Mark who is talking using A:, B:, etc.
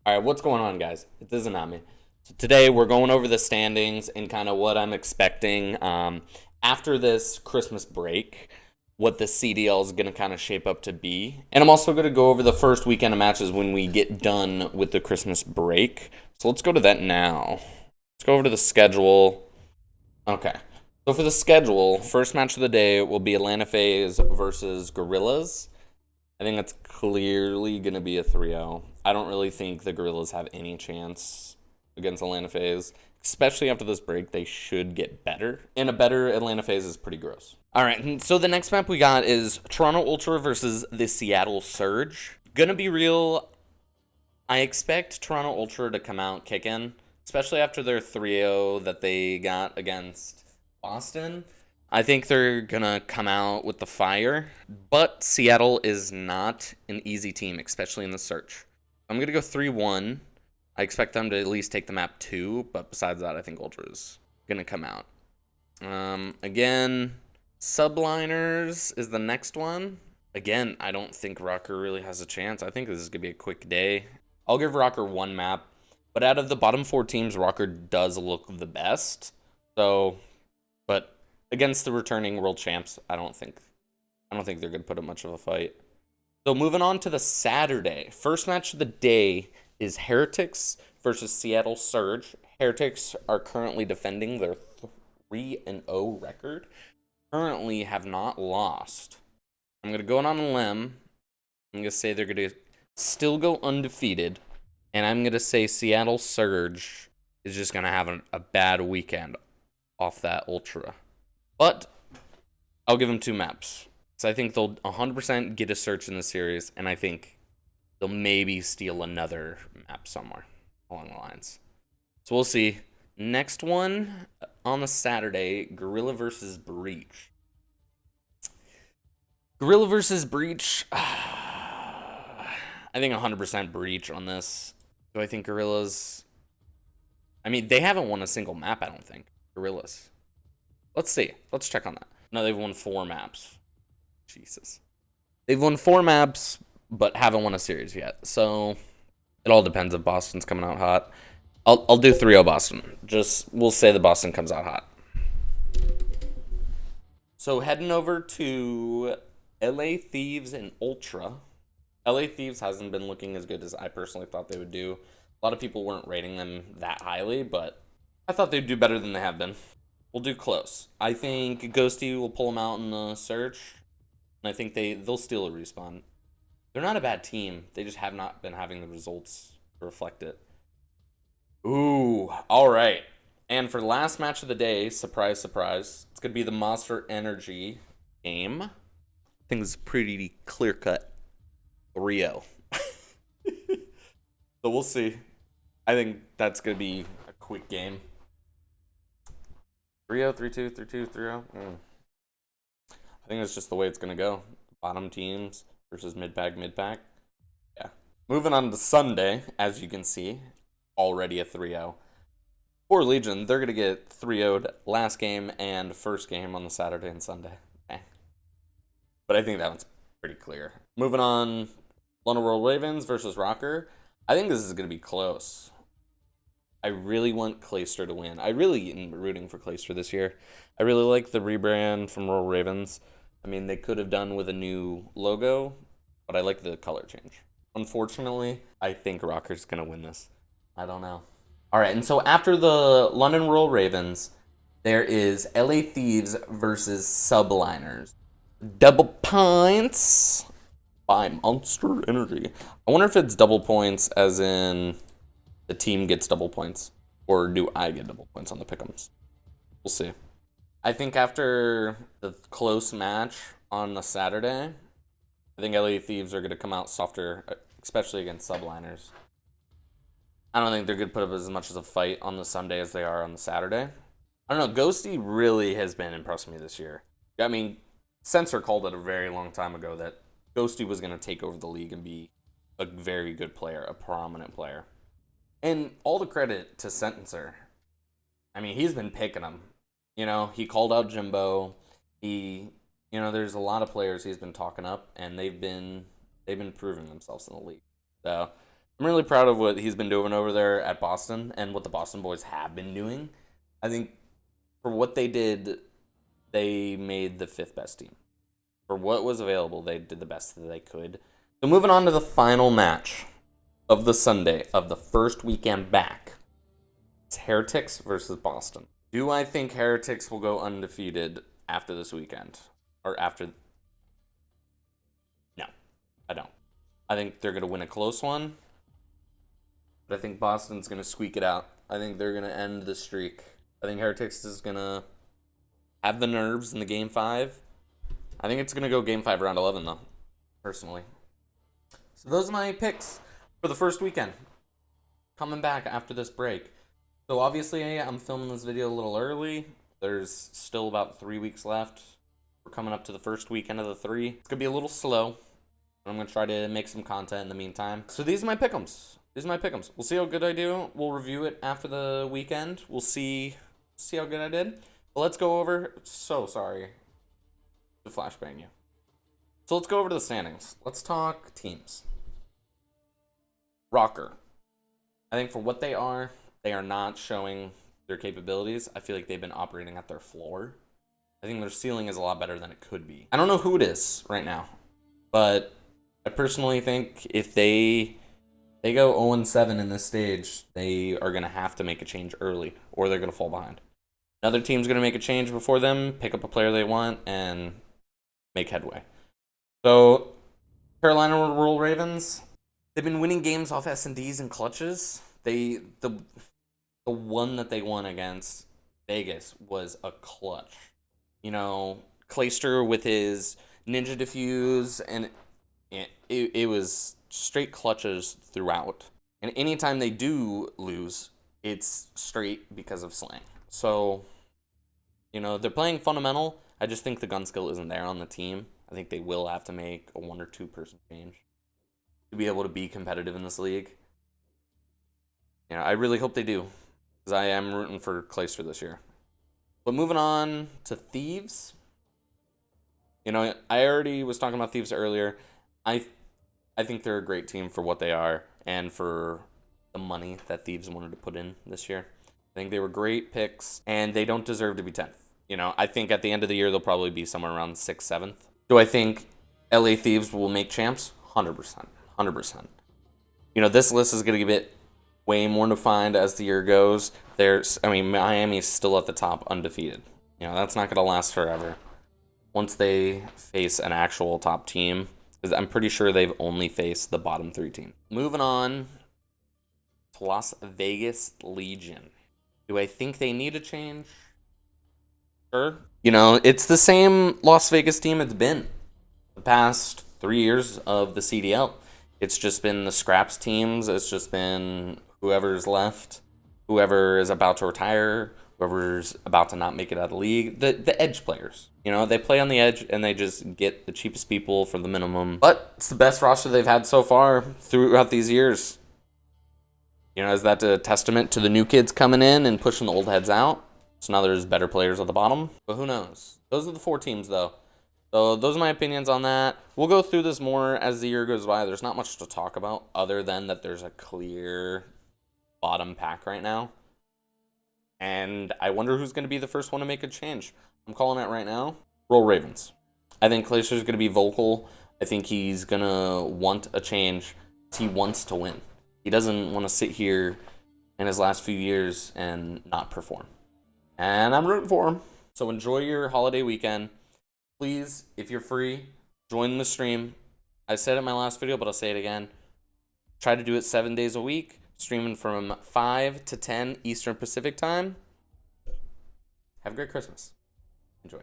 A: All right, what's going on, guys? It is not me. So today we're going over the standings and kind of what I'm expecting after this Christmas break, what the CDL is going to kind of shape up to be. And I'm also going to go over the first weekend of matches when we get done with the Christmas break. So let's go to that now. Let's go over to the schedule. Okay. So for the schedule, first match of the day will be Atlanta FaZe versus Gorillas. I think that's clearly going to be a 3-0. I don't really think the Gorillas have any chance against Atlanta FaZe. Especially after this break, they should get better. And a better Atlanta FaZe is pretty gross. All right, so the next map we got is Toronto Ultra versus the Seattle Surge. Gonna be real, I expect Toronto Ultra to come out kicking, especially after their 3-0 that they got against Boston. I think they're going to come out with the fire, but Seattle is not an easy team, especially in the search. I'm going to go 3-1. I expect them to at least take the map 2, but besides that, I think Ultra is going to come out. Again, Subliners is the next one. Again, I don't think Rocker really has a chance. I think this is going to be a quick day. I'll give Rocker one map, but out of the bottom 4 teams, Rocker does look the best. So, but against the returning world champs, I don't think they're going to put up much of a fight. So moving on to the Saturday. First match of the day is Heretics versus Seattle Surge. Heretics are currently defending their 3-0 record. Currently have not lost. I'm going to go on a limb. I'm going to say they're going to still go undefeated. And I'm going to say Seattle Surge is just going to have a bad weekend off that Ultra. But I'll give them 2 maps. So I think they'll 100% get a search in the series, and I think they'll maybe steal another map somewhere along the lines. So we'll see. Next one on the Saturday, Gorilla versus Breach. Gorilla versus Breach. I think 100% Breach on this. Do I think Gorillas... I mean, they haven't won a single map, I don't think. Gorillas. Let's see. Let's check on that. No, they've won 4 maps. Jesus. They've won 4 maps, but haven't won a series yet. So it all depends if Boston's coming out hot. I'll do 3-0 Boston. We'll say the Boston comes out hot. So heading over to LA Thieves and Ultra. LA Thieves hasn't been looking as good as I personally thought they would do. A lot of people weren't rating them that highly, but I thought they'd do better than they have been. We'll do close. I think Ghosty will pull them out in the search. And I think they'll steal a respawn. They're not a bad team. They just have not been having the results to reflect it. Ooh, all right. And for the last match of the day, surprise, surprise, it's going to be the Monster Energy game. I think it's pretty clear-cut 3-0. So we'll see. I think that's going to be a quick game. 3-0, 3-2, 3-2, 3-0. I think that's just the way it's going to go. Bottom teams versus mid-pack. Yeah. Moving on to Sunday, as you can see, already a 3-0. For Legion, they're going to get 3-0'd last game and first game on the Saturday and Sunday. But I think that one's pretty clear. Moving on, London World Ravens versus Rocker. I think this is going to be close. I really want Clayster to win. I really am rooting for Clayster this year. I really like the rebrand from Royal Ravens. I mean, they could have done with a new logo, but I like the color change. Unfortunately, I think Rocker's going to win this. I don't know. All right, and so after the London Royal Ravens, there is LA Thieves versus Subliners. Double points by Monster Energy. I wonder if it's double points as in the team gets double points, or do I get double points on the Pick-ems? We'll see. I think after the close match on the Saturday, I think LA Thieves are going to come out softer, especially against Subliners. I don't think they're going to put up as much as a fight on the Sunday as they are on the Saturday. I don't know. Ghosty really has been impressing me this year. I mean, Sensor called it a very long time ago that Ghosty was going to take over the league and be a very good player, a prominent player. And all the credit to Sensor. I mean, he's been picking them. You know, he called out Jimbo. There's a lot of players he's been talking up, and they've been proving themselves in the league. So I'm really proud of what he's been doing over there at Boston and what the Boston boys have been doing. I think for what they did, they made the 5th best team. For what was available, they did the best that they could. So moving on to the final match of the Sunday of the first weekend back. It's Heretics versus Boston. Do I think Heretics will go undefeated after this weekend? Or after... No, I don't. I think they're going to win a close one. But I think Boston's going to squeak it out. I think they're going to end the streak. I think Heretics is going to have the nerves in the Game 5. I think it's going to go Game 5 round 11, though, personally. So those are my picks for the first weekend. Coming back after this break. So obviously, I'm filming this video a little early. There's still about 3 weeks left. We're coming up to the first weekend of the 3. It's going to be a little slow. I'm going to try to make some content in the meantime. So these are my pick'ems. We'll see how good I do. We'll review it after the weekend. We'll see how good I did. But let's go over... So sorry to flashbang you. So let's go over to the standings. Let's talk teams. Rocker. I think for what they are not showing their capabilities. I feel like they've been operating at their floor. I think their ceiling is a lot better than it could be. I don't know who it is right now, but I personally think if they go 0-7 in this stage, they are going to have to make a change early, or they're going to fall behind. Another team's going to make a change before them, pick up a player they want, and make headway. So, Carolina Royal Ravens, they've been winning games off S&Ds and clutches. The one that they won against Vegas was a clutch. You know, Clayster with his Ninja Diffuse, and it was straight clutches throughout. And anytime they do lose, it's straight because of slang. So, you know, they're playing fundamental. I just think the gun skill isn't there on the team. I think they will have to make a 1 or 2 person change to be able to be competitive in this league. You know, I really hope they do, because I am rooting for Clayster this year. But moving on to Thieves. You know, I already was talking about Thieves earlier. I think they're a great team for what they are and for the money that Thieves wanted to put in this year. I think they were great picks, and they don't deserve to be 10th. You know, I think at the end of the year, they'll probably be somewhere around 6th, 7th. Do I think LA Thieves will make champs? 100%. 100%. You know, this list is going to get way more defined as the year goes. Miami's still at the top undefeated. You know, that's not going to last forever. Once they face an actual top team, because I'm pretty sure they've only faced the bottom 3 teams. Moving on to Las Vegas Legion. Do I think they need a change? Sure. You know, it's the same Las Vegas team it's been the past 3 years of the CDL. It's just been the scraps teams. It's just been whoever's left, whoever is about to retire, whoever's about to not make it out of the league. The edge players. You know, they play on the edge, and they just get the cheapest people for the minimum. But it's the best roster they've had so far throughout these years. You know, is that a testament to the new kids coming in and pushing the old heads out? So now there's better players at the bottom. But who knows? Those are the 4 teams, though. So those are my opinions on that. We'll go through this more as the year goes by. There's not much to talk about other than that there's a clear bottom pack right now. And I wonder who's going to be the first one to make a change. I'm calling it right now. Roll Ravens. I think Clayster's going to be vocal. I think he's going to want a change. He wants to win. He doesn't want to sit here in his last few years and not perform. And I'm rooting for him. So enjoy your holiday weekend. Please, if you're free, join the stream. I said it in my last video, but I'll say it again. Try to do it 7 days a week, streaming from 5 to 10 Eastern Pacific time. Have a great Christmas. Enjoy.